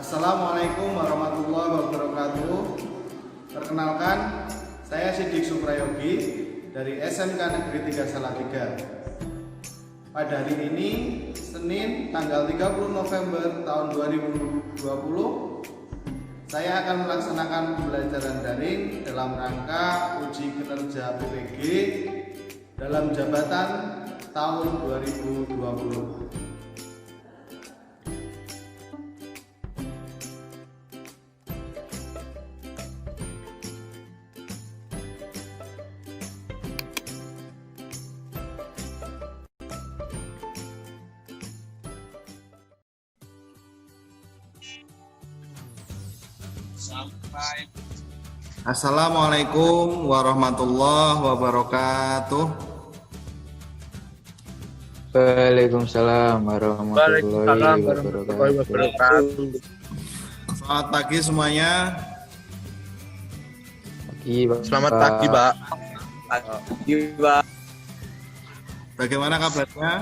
Assalamualaikum warahmatullahi wabarakatuh. Perkenalkan, saya Sidik Suprayogi dari SMK Negeri 3 Salatiga. Pada hari ini, Senin tanggal 30 November tahun 2020, saya akan melaksanakan pembelajaran daring dalam rangka uji kinerja PPG dalam jabatan tahun 2020. Assalamualaikum warahmatullahi wabarakatuh. Waalaikumsalam warahmatullahi wabarakatuh. Selamat pagi semuanya. Selamat pagi, Pak. Pagi, Pak. Bagaimana kabarnya?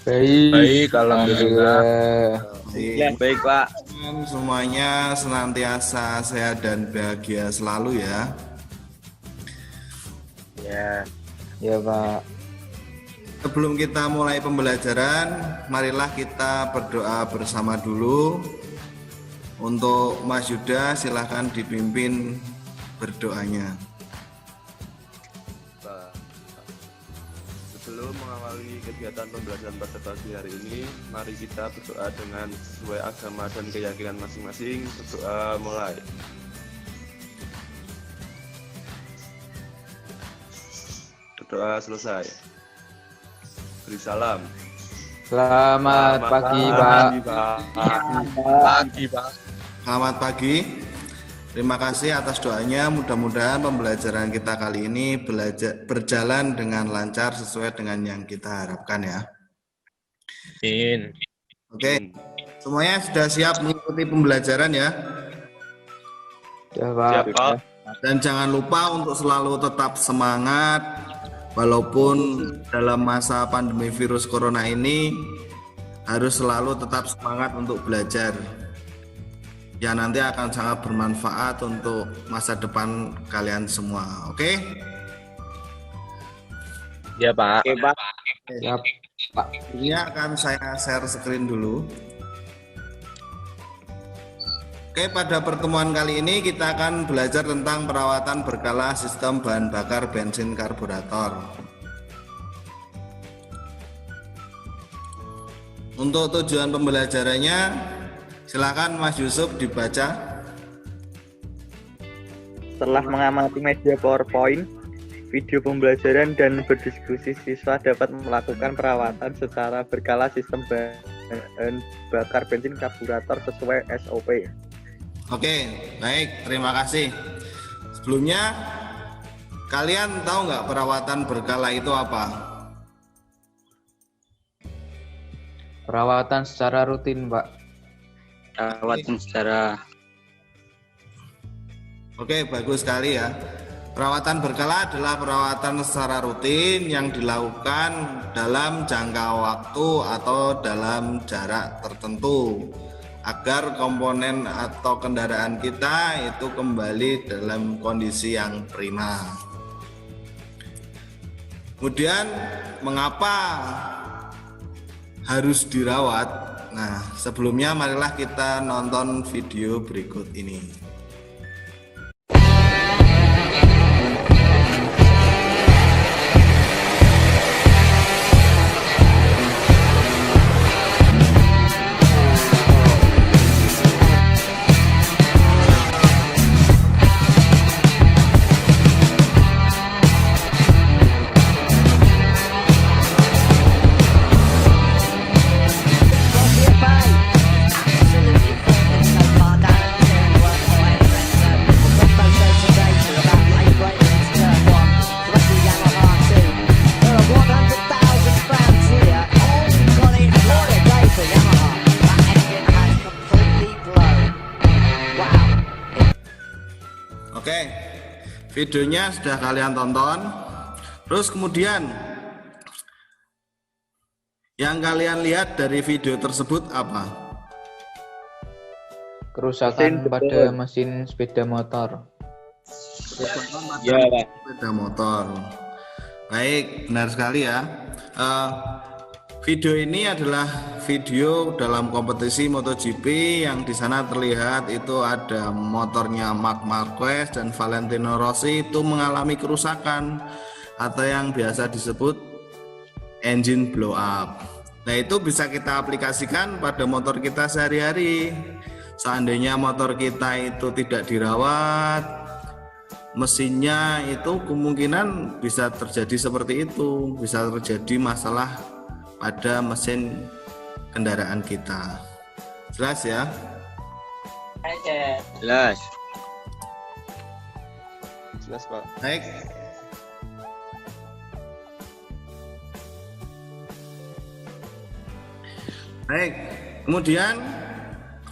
Baik, alhamdulillah. Baik, Pak. Semuanya senantiasa sehat dan bahagia selalu ya. Ya, Pak. Sebelum kita mulai pembelajaran, marilah kita berdoa bersama dulu. Untuk Mas Yuda, silahkan dipimpin berdoanya. Sebelum mengawali kegiatan pembelajaran pada pagi hari ini, mari kita berdoa dengan sesuai agama dan keyakinan masing-masing. Berdoa mulai. Berdoa selesai. Beri salam. Selamat pagi, Pak. Pagi, Pak. Selamat pagi. Terima kasih atas doanya. Mudah-mudahan pembelajaran kita kali ini berjalan dengan lancar sesuai dengan yang kita harapkan ya. Amin. Oke, semuanya sudah siap mengikuti pembelajaran ya. Ya, Pak. Siap, Pak. Dan jangan lupa untuk selalu tetap semangat walaupun dalam masa pandemi virus corona ini harus selalu tetap semangat untuk belajar. Ya, nanti akan sangat bermanfaat untuk masa depan kalian semua. Oke? Ya, Pak. Oke, Pak. Siap, Pak. Ini akan saya share screen dulu. Oke, pada pertemuan kali ini kita akan belajar tentang perawatan berkala sistem bahan bakar bensin karburator. Untuk tujuan pembelajarannya, silakan Mas Yusuf dibaca. Setelah mengamati media PowerPoint, video pembelajaran dan berdiskusi, siswa dapat melakukan perawatan secara berkala sistem bahan bakar bensin karburator sesuai SOP. Oke, baik, terima kasih. Sebelumnya, kalian tahu nggak perawatan berkala itu apa? Perawatan secara rutin, Pak. Perawatan secara Oke, bagus sekali ya. Perawatan berkala adalah perawatan secara rutin yang dilakukan dalam jangka waktu atau dalam jarak tertentu agar komponen atau kendaraan kita itu kembali dalam kondisi yang prima. Kemudian, mengapa harus dirawat? Nah, sebelumnya marilah kita nonton video berikut ini. Oke, videonya sudah kalian tonton. Terus kemudian yang kalian lihat dari video tersebut apa? kerusakan Mesin pada jebol. mesin sepeda motor. Ya, sepeda motor. Baik, benar sekali ya. Video ini adalah video dalam kompetisi MotoGP yang di sana terlihat itu ada motornya Marc Marquez dan Valentino Rossi itu mengalami kerusakan atau yang biasa disebut engine blow up. Nah, itu bisa kita aplikasikan pada motor kita sehari-hari. Seandainya motor kita itu tidak dirawat, mesinnya itu kemungkinan bisa terjadi seperti itu, bisa terjadi masalah pada mesin kendaraan kita. Jelas ya? Jelas. Jelas, Pak. Baik. Baik. Kemudian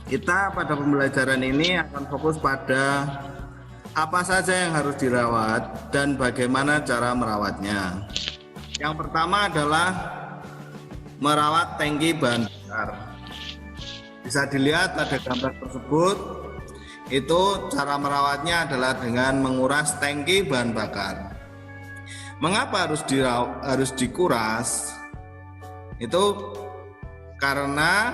kita pada pembelajaran ini akan fokus pada apa saja yang harus dirawat dan bagaimana cara merawatnya. Yang pertama adalah merawat tangki bahan bakar. Bisa dilihat pada gambar tersebut, itu cara merawatnya adalah dengan menguras tangki bahan bakar. Mengapa harus dikuras? Itu karena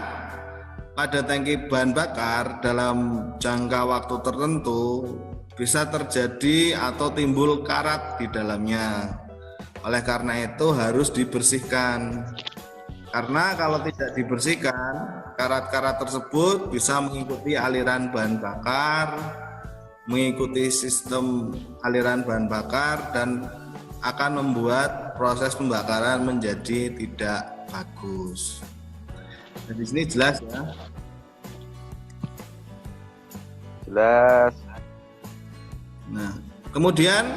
pada tangki bahan bakar dalam jangka waktu tertentu bisa terjadi atau timbul karat di dalamnya. Oleh karena itu harus dibersihkan. Karena kalau tidak dibersihkan, karat-karat tersebut bisa mengikuti aliran bahan bakar, mengikuti sistem aliran bahan bakar dan akan membuat proses pembakaran menjadi tidak bagus. Nah, di sini jelas ya. Jelas. Nah, kemudian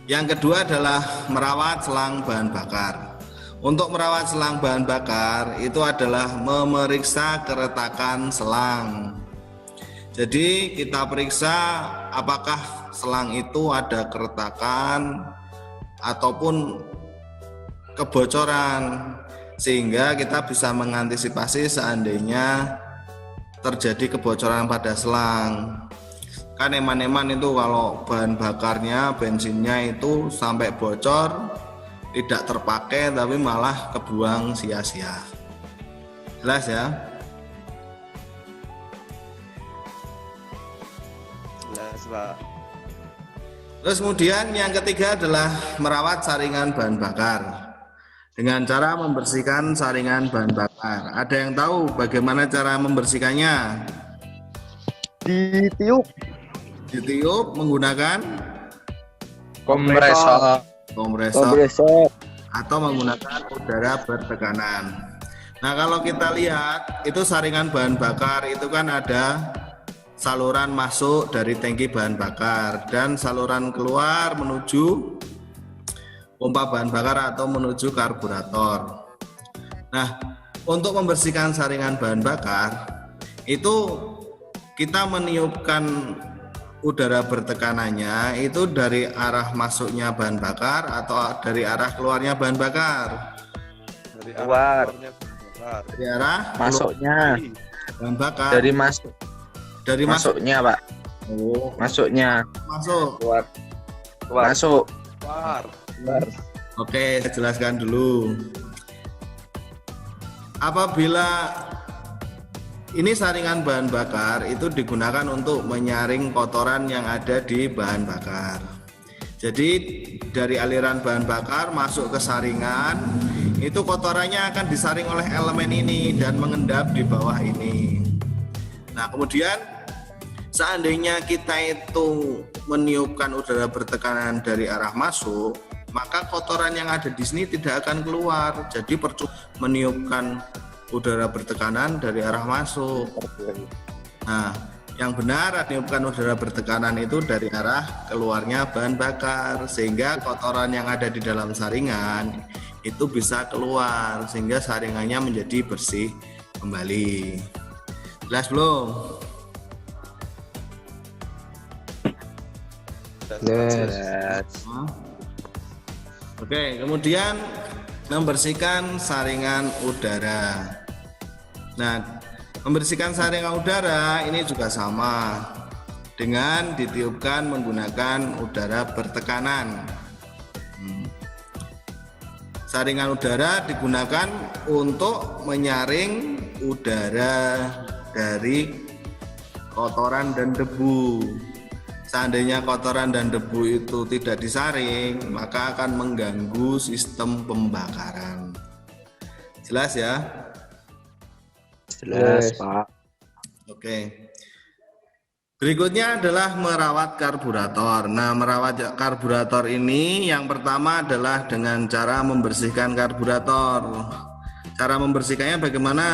yang kedua adalah merawat selang bahan bakar. Untuk merawat selang bahan bakar itu adalah memeriksa keretakan selang. Jadi kita periksa apakah selang itu ada keretakan ataupun kebocoran, sehingga kita bisa mengantisipasi seandainya terjadi kebocoran pada selang. Kan eman-eman itu kalau bahan bakarnya, bensinnya itu sampai bocor, tidak terpakai tapi malah kebuang sia-sia. Jelas ya? Jelas, Pak. Terus kemudian yang ketiga adalah merawat saringan bahan bakar dengan cara membersihkan saringan bahan bakar. Ada yang tahu bagaimana cara membersihkannya? Ditiup. Ditiup menggunakan Kompresor. kompresor atau menggunakan udara bertekanan. Nah, kalau kita lihat itu saringan bahan bakar itu kan ada saluran masuk dari tangki bahan bakar dan saluran keluar menuju pompa bahan bakar atau menuju karburator. Nah, untuk membersihkan saringan bahan bakar itu kita meniupkan udara bertekanannya itu dari arah masuknya bahan bakar atau dari arah keluarnya bahan bakar? Dari Keluar. keluarnya bahan bakar. Dari arah Masuknya bahan bakar. dari masuk. Dari Masuknya, Pak. Oh, Masuknya. masuk. Keluar. Masuk. Keluar. Oke, saya jelaskan dulu. Apabila ini saringan bahan bakar itu digunakan untuk menyaring kotoran yang ada di bahan bakar. Jadi dari aliran bahan bakar masuk ke saringan, itu kotorannya akan disaring oleh elemen ini dan mengendap di bawah ini. Nah, kemudian seandainya kita itu meniupkan udara bertekanan dari arah masuk, maka kotoran yang ada di sini tidak akan keluar. Jadi percuma meniupkan udara bertekanan dari arah masuk. Nah, yang benar meniupkan udara bertekanan itu dari arah keluarnya bahan bakar, sehingga kotoran yang ada di dalam saringan itu bisa keluar sehingga saringannya menjadi bersih kembali. Jelas belum? Yes. Oke, kemudian membersihkan saringan udara. Nah, Membersihkan saringan udara ini juga sama dengan ditiupkan menggunakan udara bertekanan. Saringan udara digunakan untuk menyaring udara dari kotoran dan debu. Seandainya kotoran dan debu itu tidak disaring, maka akan mengganggu sistem pembakaran. Jelas ya? Jelas, Pak. Oke. Berikutnya adalah merawat karburator. Nah, merawat karburator ini yang pertama adalah dengan cara membersihkan karburator. Cara membersihkannya bagaimana?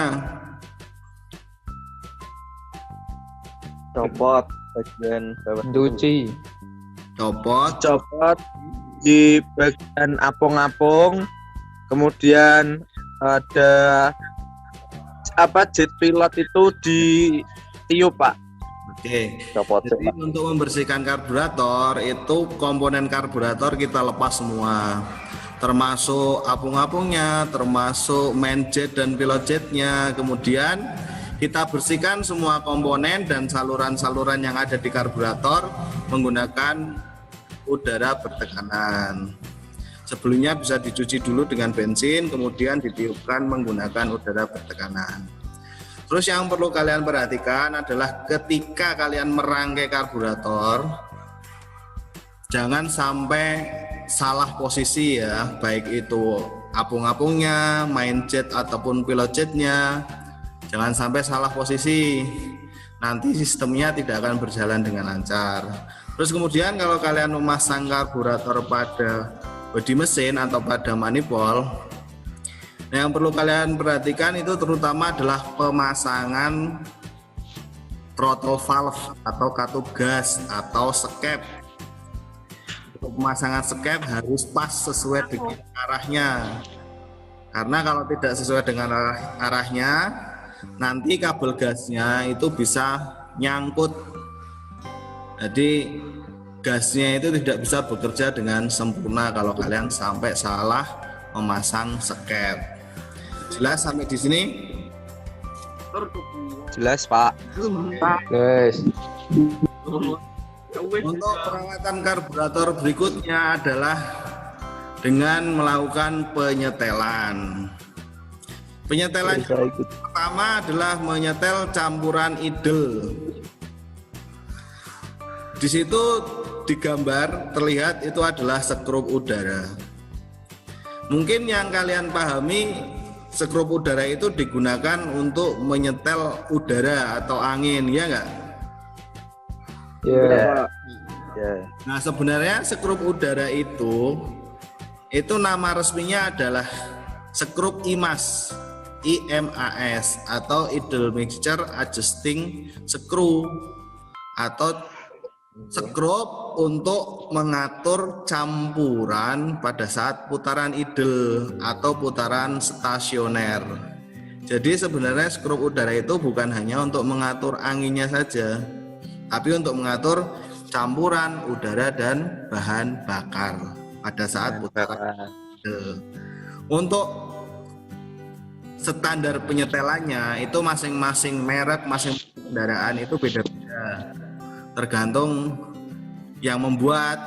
Copot bagian bawah. Cuci. Copot. Copot di bagian apung-apung, kemudian ada jet pilot itu ditiup, Pak. Oke. Copot. Jadi untuk membersihkan karburator itu komponen karburator kita lepas semua, termasuk apung-apungnya, termasuk main jet dan pilot jetnya. Kemudian kita bersihkan semua komponen dan saluran-saluran yang ada di karburator menggunakan udara bertekanan. Sebelumnya bisa dicuci dulu dengan bensin, kemudian ditiupkan menggunakan udara bertekanan. Terus yang perlu kalian perhatikan adalah ketika kalian merangkai karburator, jangan sampai salah posisi ya, baik itu apung-apungnya, main jet ataupun pilot jetnya. Jangan sampai salah posisi, nanti sistemnya tidak akan berjalan dengan lancar. Terus kemudian kalau kalian memasang karburator pada bodi mesin atau pada manifold, yang perlu kalian perhatikan itu terutama adalah pemasangan throttle valve atau katup gas atau skep. Untuk pemasangan skep harus pas sesuai dengan arahnya. Karena kalau tidak sesuai dengan arahnya, nanti kabel gasnya itu bisa nyangkut. Jadi gasnya itu tidak bisa bekerja dengan sempurna kalau kalian sampai salah memasang skep. Jelas sampai di sini? Jelas, Pak. Yes. Untuk perawatan karburator berikutnya adalah dengan melakukan penyetelan. Penyetelan pertama adalah menyetel campuran idel. Di situ digambar terlihat itu adalah sekrup udara. Mungkin yang kalian pahami, sekrup udara itu digunakan untuk menyetel udara atau angin, ya enggak? Ya. Nah, sebenarnya sekrup udara itu nama resminya adalah sekrup IMAS, IMAS atau Idle Mixture Adjusting Screw, atau sekrup untuk mengatur campuran pada saat putaran idle atau putaran stasioner. Jadi sebenarnya skrup udara itu bukan hanya untuk mengatur anginnya saja, tapi untuk mengatur campuran udara dan bahan bakar pada saat putaran idle. Untuk standar penyetelannya itu masing-masing merek, masing-masing kendaraan itu beda-beda. Tergantung yang membuat.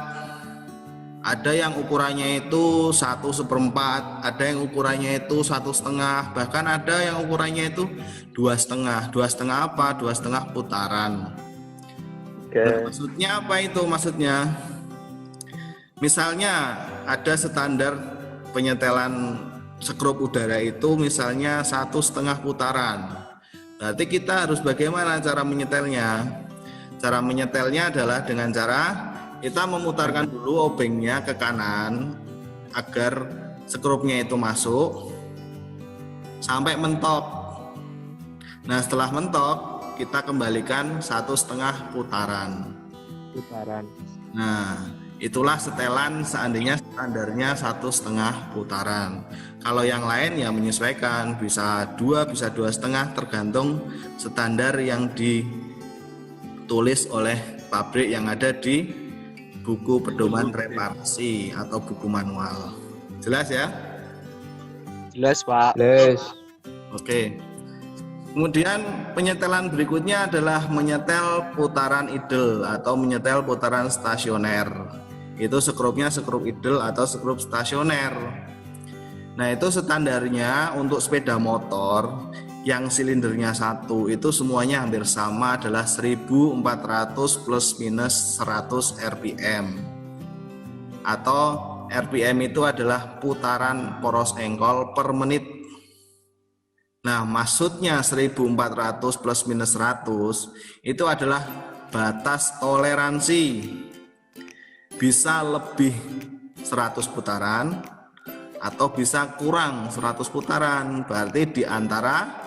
Ada yang ukurannya itu 1/4, ada yang ukurannya itu 1,5, bahkan ada yang ukurannya itu 2,5. 2,5 apa? 2,5 putaran. Nah, maksudnya apa itu? Maksudnya misalnya ada standar penyetelan sekrup udara itu misalnya 1,5 putaran. Berarti kita harus bagaimana cara menyetelnya? Cara menyetelnya adalah dengan cara kita memutarkan dulu obengnya ke kanan agar sekrupnya itu masuk sampai mentok. Nah, setelah mentok kita kembalikan 1,5 putaran. Nah, itulah setelan seandainya standarnya 1,5 putaran. Kalau yang lain ya menyesuaikan, bisa 2, bisa 2,5, tergantung standar yang ditulis oleh pabrik yang ada di buku pedoman reparasi atau buku manual. Jelas ya? Jelas, Pak. Yes. Oke. Kemudian penyetelan berikutnya adalah menyetel putaran idle atau menyetel putaran stasioner. Itu skrupnya skrup idle atau skrup stasioner. Nah, itu standarnya untuk sepeda motor yang silindernya 1 itu semuanya hampir sama, adalah 1400 plus minus 100 rpm, atau rpm itu adalah putaran poros engkol per menit. Nah, maksudnya 1400 plus minus 100 itu adalah batas toleransi, bisa lebih 100 putaran atau bisa kurang 100 putaran, berarti di antara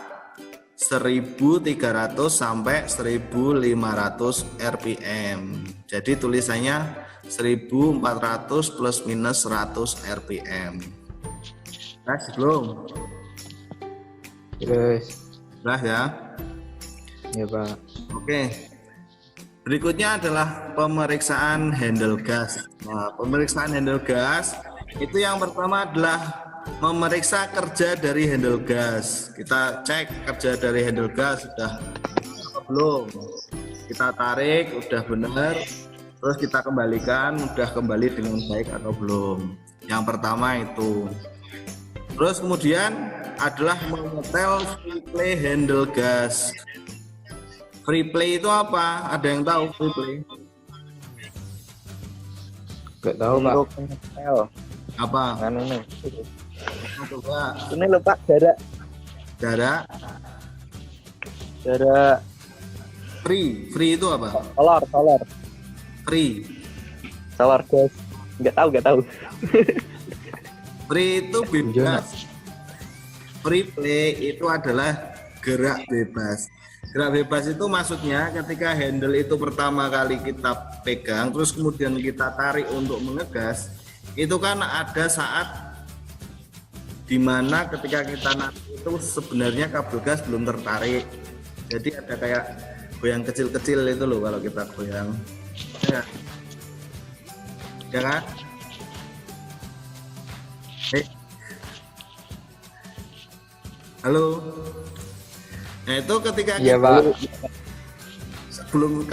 1300 sampai 1500 rpm. Jadi tulisannya 1400 plus minus 100 rpm. Nah, belum? Yes. Nah ya. Ya Pak. Oke. Berikutnya adalah pemeriksaan handle gas. Nah, pemeriksaan handle gas itu yang pertama adalah memeriksa kerja dari handle gas. Kita cek kerja dari handle gas sudah apa belum. Kita tarik udah benar, terus kita kembalikan udah kembali dengan baik atau belum. Yang pertama itu. Terus kemudian adalah menyetel free play handle gas. Free play itu apa? Ada yang tahu free play? Gak tahu Pak. Untuk menyetel Apa? kan ini. Coba Ini lho Pak, jarak free itu apa? solar Free gas. Enggak tahu. free itu bebas. Free play itu adalah gerak bebas. Gerak bebas itu maksudnya ketika handle itu pertama kali kita pegang, terus kemudian kita tarik untuk mengegas, itu kan ada saat dimana ketika kita narik itu sebenarnya kabel gas belum tertarik. Jadi ada kayak goyang kecil-kecil itu loh kalau kita goyang. Ya kan? Halo. Nah, itu ketika Iya Pak. sebelum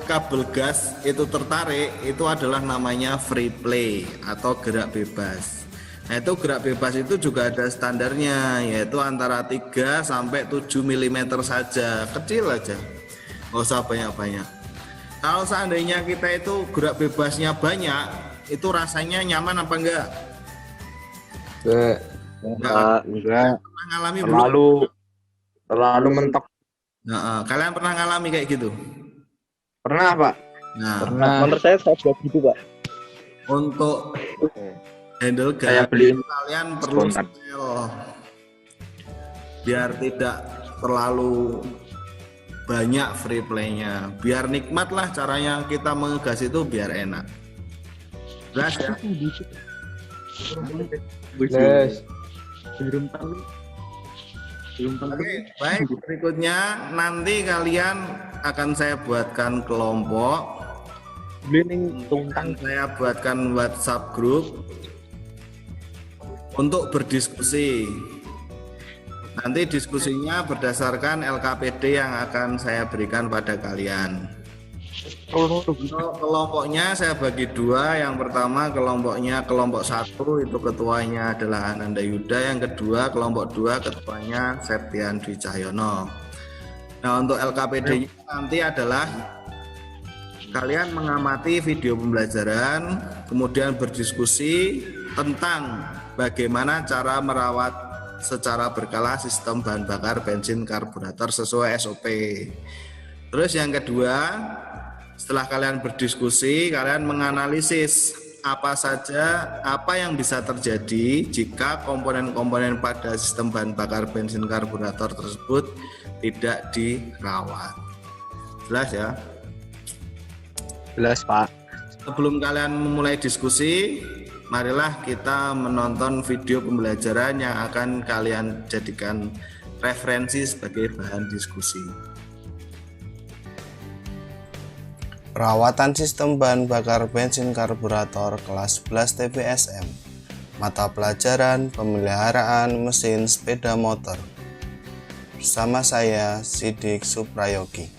kabel gas itu tertarik, itu adalah namanya free play atau gerak bebas. Nah, itu gerak bebas itu juga ada standarnya, yaitu antara 3 sampai 7 mm saja, kecil aja, nggak usah banyak-banyak. Kalau seandainya kita itu gerak bebasnya banyak, itu rasanya nyaman apa enggak? Enggak. Pernah ngalami belum? Terlalu mentok. Nah, kalian pernah ngalami kayak gitu? Pernah Pak? Nah, Menurut saya juga gitu Pak. untuk handle Saya gas beliin kalian perlu spontan. setel biar tidak terlalu banyak free playnya, biar nikmat lah caranya kita mengegas itu biar enak. Jelas ya? Yes. Oke, baik, berikutnya nanti kalian akan saya buatkan kelompok, akan saya buatkan WhatsApp group untuk berdiskusi. Nanti diskusinya berdasarkan LKPD yang akan saya berikan pada kalian. Untuk kelompoknya saya bagi 2. Yang pertama kelompoknya kelompok 1 itu ketuanya adalah Ananda Yuda. Yang kedua kelompok 2 ketuanya Septian Dwi Cahyono. Nah, untuk LKPD nanti adalah kalian mengamati video pembelajaran, kemudian berdiskusi tentang bagaimana cara merawat secara berkala sistem bahan bakar bensin karburator sesuai SOP. Terus yang kedua, setelah kalian berdiskusi, kalian menganalisis apa yang bisa terjadi jika komponen-komponen pada sistem bahan bakar bensin karburator tersebut tidak dirawat. Jelas ya? Jelas Pak. Sebelum kalian memulai diskusi, marilah kita menonton video pembelajaran yang akan kalian jadikan referensi sebagai bahan diskusi. Perawatan sistem bahan bakar bensin karburator kelas 11 TPSM. Mata pelajaran pemeliharaan mesin sepeda motor. Bersama saya, Sidik Suprayogi.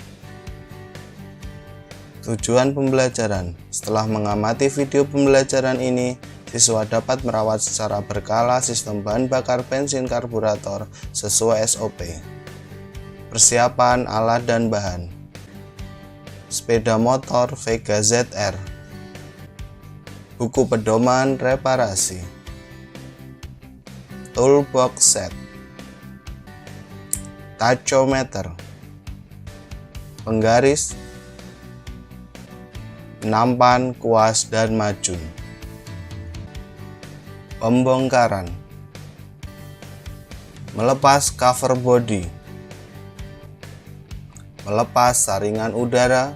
Tujuan pembelajaran: setelah mengamati video pembelajaran ini, siswa dapat merawat secara berkala sistem bahan bakar bensin karburator sesuai SOP. Persiapan alat dan bahan: sepeda motor Vega ZR, buku pedoman reparasi, toolbox set, tachometer, penggaris, nampan, kuas, dan macun. Pembongkaran: melepas cover body, melepas saringan udara,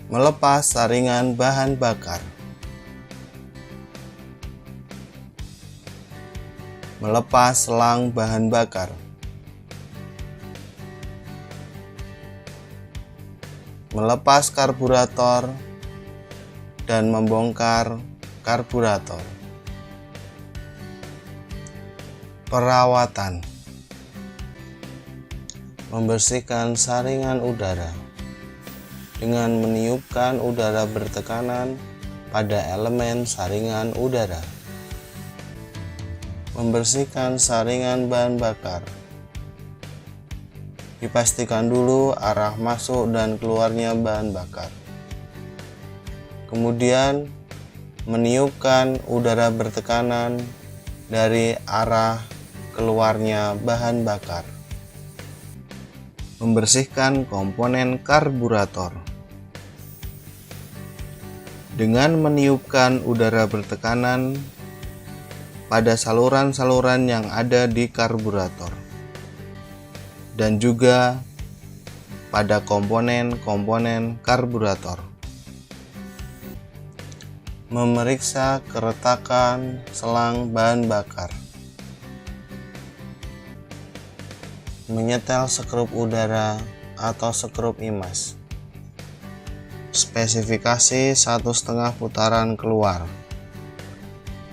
melepas saringan bahan bakar, melepas selang bahan bakar, melepas karburator, dan membongkar karburator. Perawatan: membersihkan saringan udara dengan meniupkan udara bertekanan pada elemen saringan udara. Membersihkan saringan bahan bakar. Dipastikan dulu arah masuk dan keluarnya bahan bakar. Kemudian meniupkan udara bertekanan dari arah keluarnya bahan bakar. Membersihkan komponen karburator dengan meniupkan udara bertekanan pada saluran-saluran yang ada di karburator dan juga pada komponen-komponen karburator. Memeriksa keretakan selang bahan bakar. Menyetel sekrup udara atau sekrup imas. Spesifikasi 1,5 putaran keluar.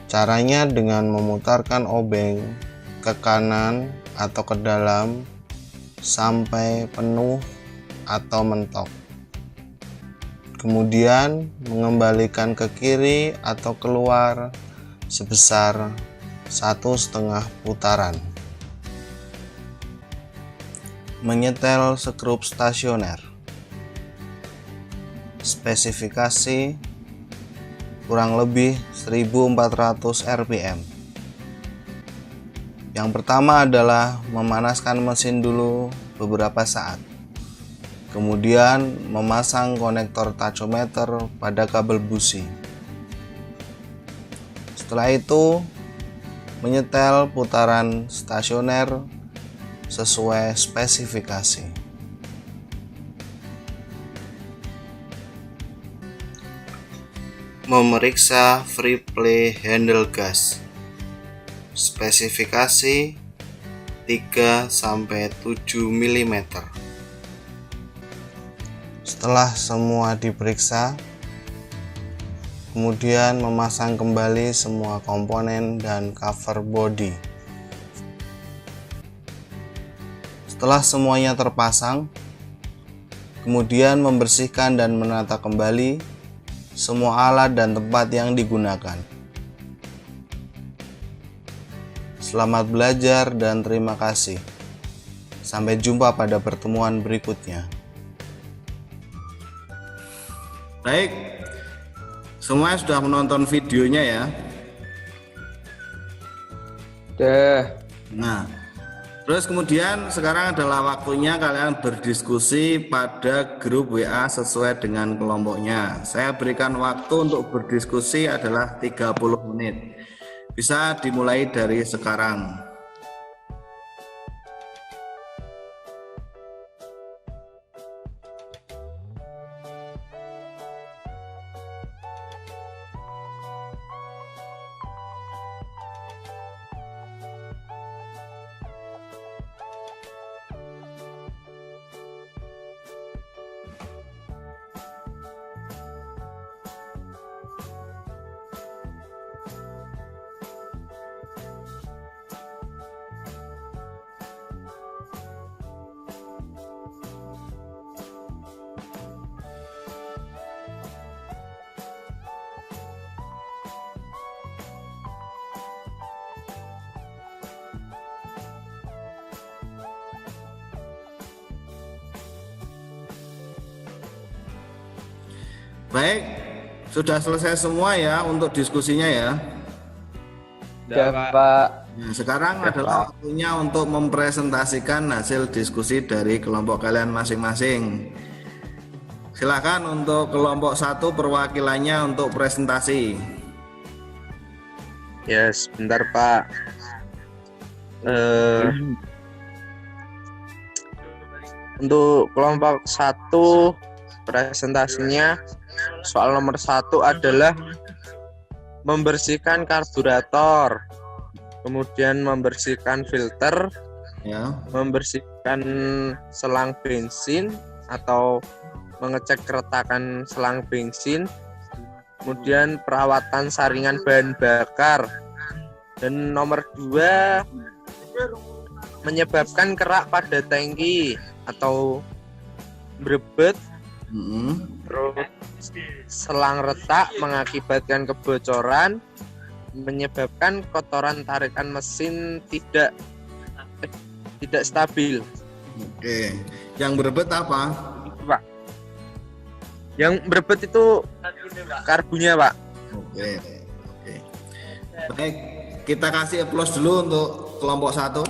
Caranya dengan memutarkan obeng ke kanan atau ke dalam sampai penuh atau mentok. Kemudian mengembalikan ke kiri atau keluar sebesar 1,5 putaran. Menyetel sekrup stasioner. Spesifikasi kurang lebih 1400 rpm. Yang pertama adalah memanaskan mesin dulu beberapa saat. Kemudian memasang konektor tachometer pada kabel busi. Setelah itu menyetel putaran stasioner sesuai spesifikasi. Memeriksa free play handle gas. Spesifikasi 3-7 mm. Setelah semua diperiksa, kemudian memasang kembali semua komponen dan cover body. Setelah semuanya terpasang, kemudian membersihkan dan menata kembali semua alat dan tempat yang digunakan. Selamat belajar dan terima kasih. Sampai jumpa pada pertemuan berikutnya. Baik, semuanya sudah menonton videonya ya. Dah. Nah, terus kemudian sekarang adalah waktunya kalian berdiskusi pada grup WA sesuai dengan kelompoknya. Saya berikan waktu untuk berdiskusi adalah 30 menit. Bisa dimulai dari sekarang. Baik, sudah selesai semua ya untuk diskusinya ya. Ya, Pak. Nah, sekarang adalah waktunya untuk mempresentasikan hasil diskusi dari kelompok kalian masing-masing. Silakan untuk kelompok 1 perwakilannya untuk presentasi. Ya, sebentar, Pak. Untuk kelompok 1 presentasinya soal nomor 1 adalah membersihkan karburator, kemudian membersihkan filter, Ya. membersihkan selang bensin atau mengecek keretakan selang bensin, kemudian perawatan saringan bahan bakar, dan nomor 2 menyebabkan kerak pada tangki atau berebet, terus selang retak mengakibatkan kebocoran, menyebabkan kotoran tarikan mesin tidak stabil. Oke. Yang berebet apa? Pak, yang berebet itu karbunya, Pak. Oke. Baik, kita kasih aplaus dulu untuk kelompok 1.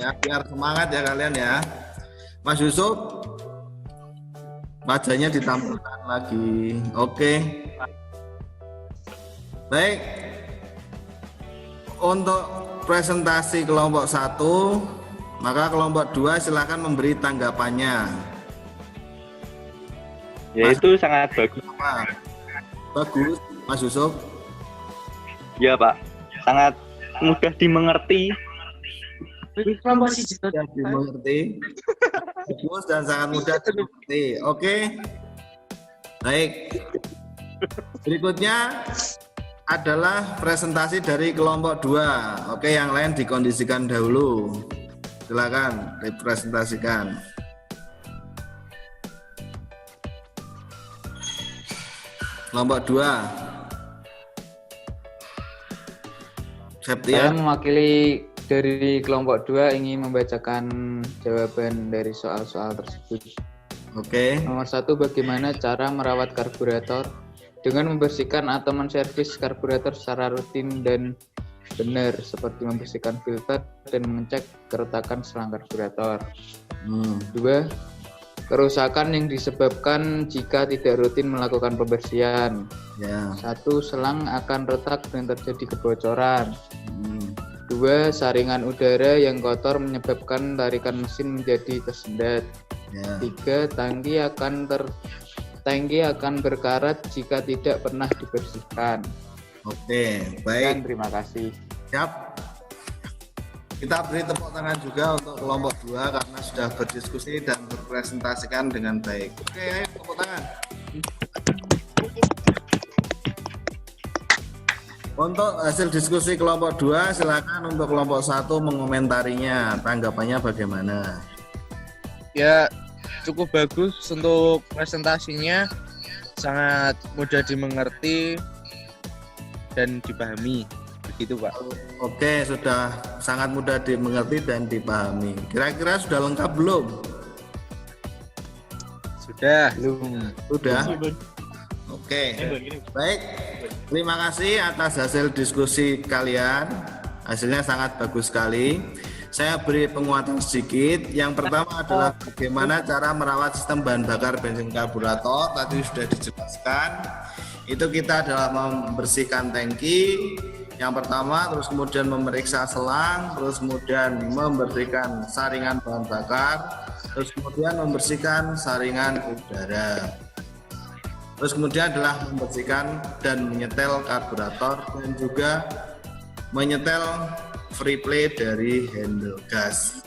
Ya, biar semangat ya kalian ya. Mas Yusuf, wajahnya ditampilkan lagi. Oke. Baik. Untuk presentasi kelompok 1, maka kelompok 2 silakan memberi tanggapannya. Ya, itu sangat bagus. Bagus, Mas Yusuf. Ya, Pak. Sangat mudah dimengerti. Ya, dimengerti. Bagus dan sangat mudah dimengerti. Oke. Baik. Berikutnya adalah presentasi dari kelompok 2. Oke, yang lain dikondisikan dahulu. Silakan dipresentasikan. Kelompok 2. Saya Septia. mewakili dari kelompok 2 ingin membacakan jawaban dari soal-soal tersebut. Oke. Nomor 1, bagaimana cara merawat karburator? Dengan membersihkan atau menservis karburator secara rutin dan benar, seperti membersihkan filter dan mengecek keretakan selang karburator. 2, kerusakan yang disebabkan jika tidak rutin melakukan pembersihan. Ya. 1, selang akan retak dan terjadi kebocoran. 2, saringan udara yang kotor menyebabkan tarikan mesin menjadi tersendat. Ya. 3, tangki akan berkarat jika tidak pernah dibersihkan. Oke, Dan baik. terima kasih. Siap. Kita beri tepuk tangan juga untuk kelompok 2 karena sudah berdiskusi dan berpresentasikan dengan baik. Oke, ayo tepuk tangan. Untuk hasil diskusi kelompok 2, silakan untuk kelompok 1 mengomentarinya. Tanggapannya bagaimana? Ya, cukup bagus untuk presentasinya, sangat mudah dimengerti dan dipahami. Begitu, Pak. Oke, sudah sangat mudah dimengerti dan dipahami. Kira-kira sudah lengkap belum? Sudah. Sudah. Oke. Baik. Terima kasih atas hasil diskusi kalian. Hasilnya sangat bagus sekali. Saya beri penguatan sedikit. Yang pertama adalah bagaimana cara merawat sistem bahan bakar bensin karburator. Tadi sudah dijelaskan. Itu kita adalah membersihkan tangki. Yang pertama, terus kemudian memeriksa selang, terus kemudian membersihkan saringan bahan bakar, terus kemudian membersihkan saringan udara. Terus kemudian adalah membersihkan dan menyetel karburator dan juga menyetel free play dari handle gas.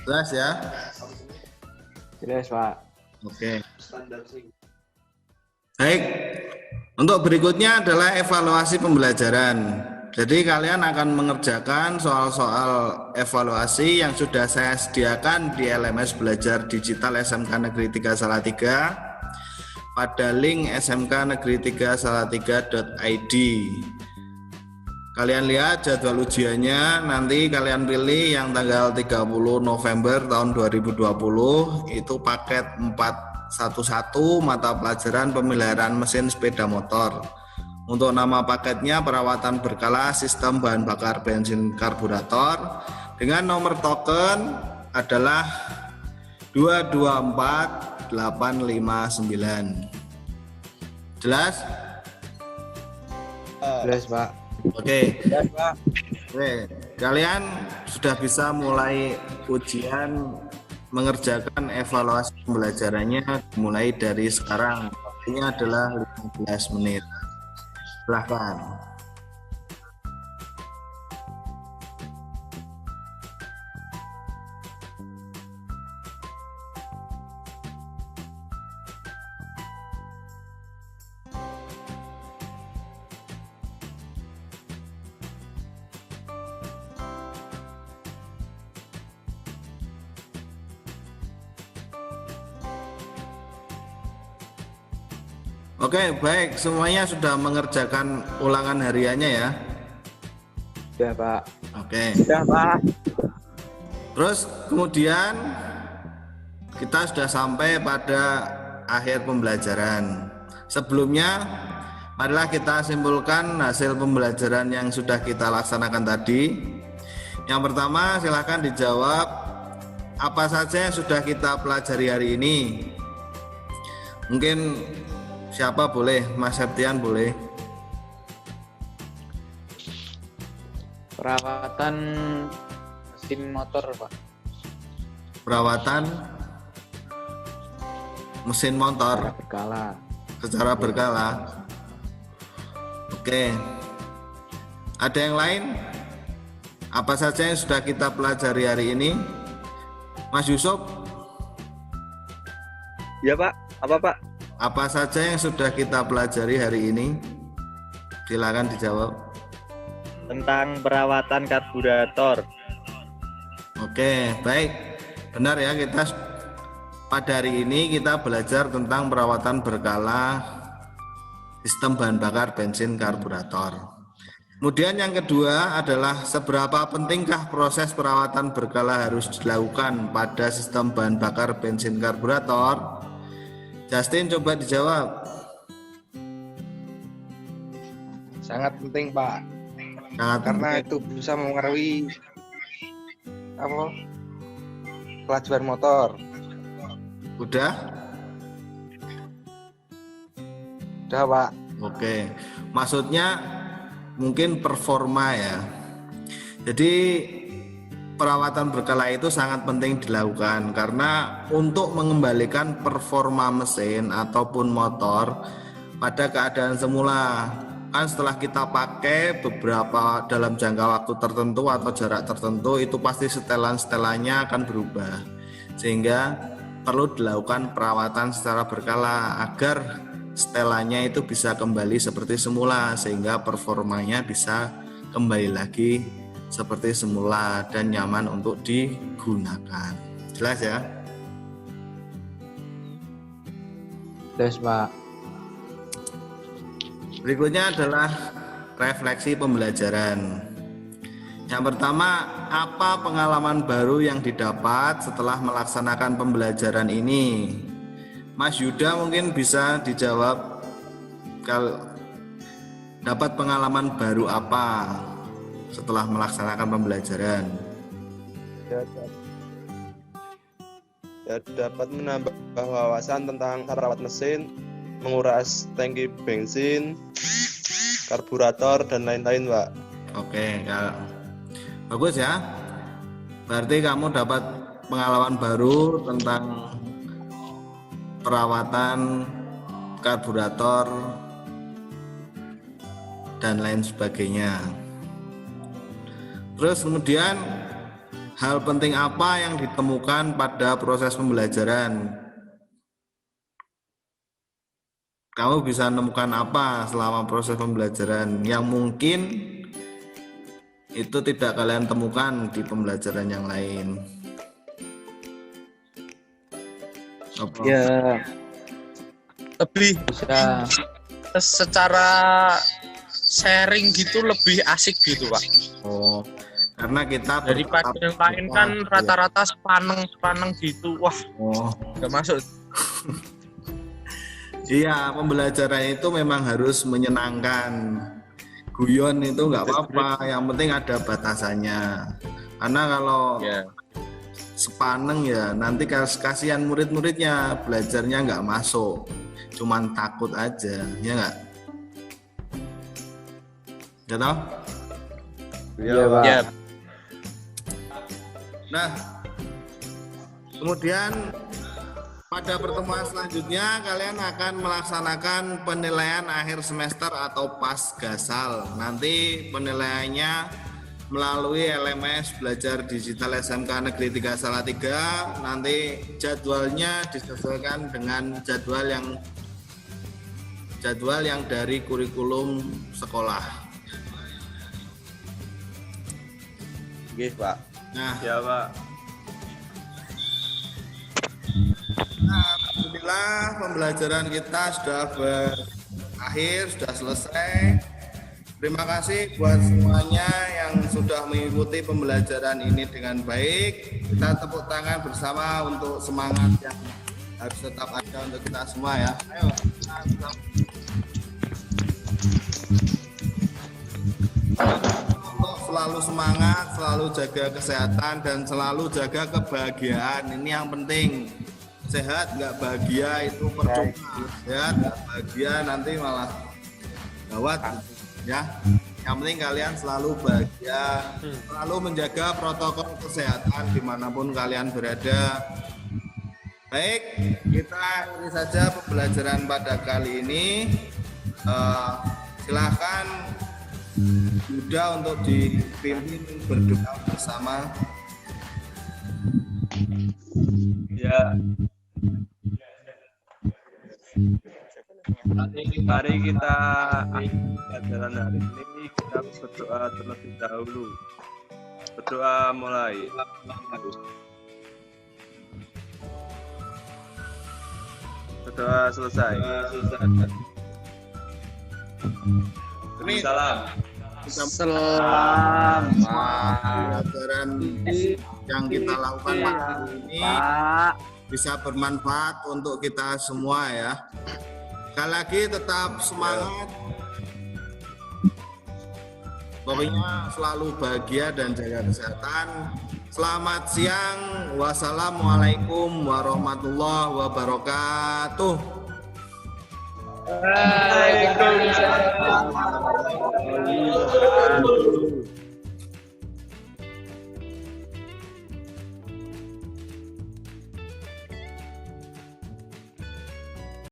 Jelas ya? Jelas, Pak. Oke. Baik. Untuk berikutnya adalah evaluasi pembelajaran. Jadi kalian akan mengerjakan soal-soal evaluasi yang sudah saya sediakan di LMS Belajar Digital SMK Negeri 3 Salatiga pada link smknegeri3salatiga.id. Kalian lihat jadwal ujiannya, nanti kalian pilih yang tanggal 30 November tahun 2020 itu paket 411 mata pelajaran pemeliharaan mesin sepeda motor. Untuk nama paketnya perawatan berkala sistem bahan bakar bensin karburator dengan nomor token adalah 224859. Jelas? Jelas, Pak. Oke. Oke, kalian sudah bisa mulai ujian mengerjakan evaluasi pembelajarannya mulai dari sekarang. Ini adalah 15 menit. Silahkan. Oke, baik. Semuanya sudah mengerjakan ulangan hariannya ya. Sudah, Pak. Oke. Sudah, Pak. Terus kemudian kita sudah sampai pada akhir pembelajaran. Sebelumnya, marilah kita simpulkan hasil pembelajaran yang sudah kita laksanakan tadi. Yang pertama, silakan dijawab apa saja yang sudah kita pelajari hari ini. Mungkin siapa boleh? Mas Septian boleh. Perawatan mesin motor, Pak. Perawatan mesin motor Berkala. secara berkala. Oke. Ada yang lain? Apa saja yang sudah kita pelajari hari ini? Mas Yusuf, Ya, Pak. Apa, Pak? apa saja yang sudah kita pelajari hari ini? Silakan dijawab. Tentang perawatan karburator. Oke, baik. Benar ya, kita pada hari ini kita belajar tentang perawatan berkala sistem bahan bakar bensin karburator. Kemudian yang kedua adalah seberapa pentingkah proses perawatan berkala harus dilakukan pada sistem bahan bakar bensin karburator? Justin coba dijawab. Sangat penting, Pak. Sangat Karena penting. itu bisa mengaruhi apa? Kelajuan motor. Udah? Udah, Pak. Oke. Maksudnya mungkin performa ya. Jadi perawatan berkala itu sangat penting dilakukan karena untuk mengembalikan performa mesin ataupun motor pada keadaan semula. Kan setelah kita pakai beberapa dalam jangka waktu tertentu atau jarak tertentu itu pasti setelan-setelannya akan berubah. Sehingga perlu dilakukan perawatan secara berkala agar setelannya itu bisa kembali seperti semula sehingga performanya bisa kembali lagi seperti semula dan nyaman untuk digunakan. Jelas ya? Jelas, Pak. Berikutnya adalah refleksi pembelajaran. Yang pertama, apa pengalaman baru yang didapat setelah melaksanakan pembelajaran ini? Mas Yuda mungkin bisa dijawab. Kalau dapat pengalaman baru apa setelah melaksanakan pembelajaran? Ya, dapat menambah wawasan tentang cara merawat mesin, menguras tangki bensin, karburator dan lain-lain, Pak. Oke, ya. Bagus ya. Berarti kamu dapat pengalaman baru tentang perawatan karburator dan lain sebagainya. Terus kemudian hal penting apa yang ditemukan pada proses pembelajaran? Kamu bisa menemukan apa selama proses pembelajaran yang mungkin itu tidak kalian temukan di pembelajaran yang lain? Apa? Ya lebih Bisa secara sharing gitu lebih asik gitu Pak. Oh, karena kita Daripada yang lain kan rata-rata sepaneng gitu. Wah, Oh, nggak masuk. iya, pembelajaran itu memang harus menyenangkan. Guyon itu nggak apa-apa, yang penting ada batasannya. Karena kalau Ya. sepaneng ya nanti kasihan murid-muridnya, belajarnya nggak masuk, cuman takut aja, ya nggak? Ya toh? Iya, Pak. Ya, Nah, kemudian pada pertemuan selanjutnya kalian akan melaksanakan penilaian akhir semester atau pasgasal. Nanti penilaiannya melalui LMS Belajar Digital SMK Negeri 3 Salatiga. Nanti jadwalnya disesuaikan dengan jadwal yang dari kurikulum sekolah. Nggih, Pak. Nah, Ya Pak. alhamdulillah pembelajaran kita sudah berakhir, sudah selesai. Terima kasih buat semuanya yang sudah mengikuti pembelajaran ini dengan baik. Kita tepuk tangan bersama untuk semangat yang harus tetap ada untuk kita semua ya. Ayo. Untuk selalu semangat, selalu jaga kesehatan dan selalu jaga kebahagiaan. Ini yang penting. Sehat nggak bahagia itu percuma. Sehat nggak bahagia nanti malah gawat. Ya, yang penting kalian selalu bahagia, selalu menjaga protokol kesehatan dimanapun kalian berada. Baik, kita ini saja pembelajaran pada kali ini. Silahkan Yuda untuk dipimpin berdoa bersama. Ya. Mari kita pelajaran hari ini kita berdoa terlebih dahulu. Berdoa mulai. Berdoa selesai. Salam. Selamat pelajaran yang kita lakukan pada hari ini bisa bermanfaat untuk kita semua ya. Sekali lagi tetap semangat. Pokoknya selalu bahagia dan jaga kesehatan. Selamat siang. Wassalamualaikum warahmatullahi wabarakatuh. Waalaikumsalam.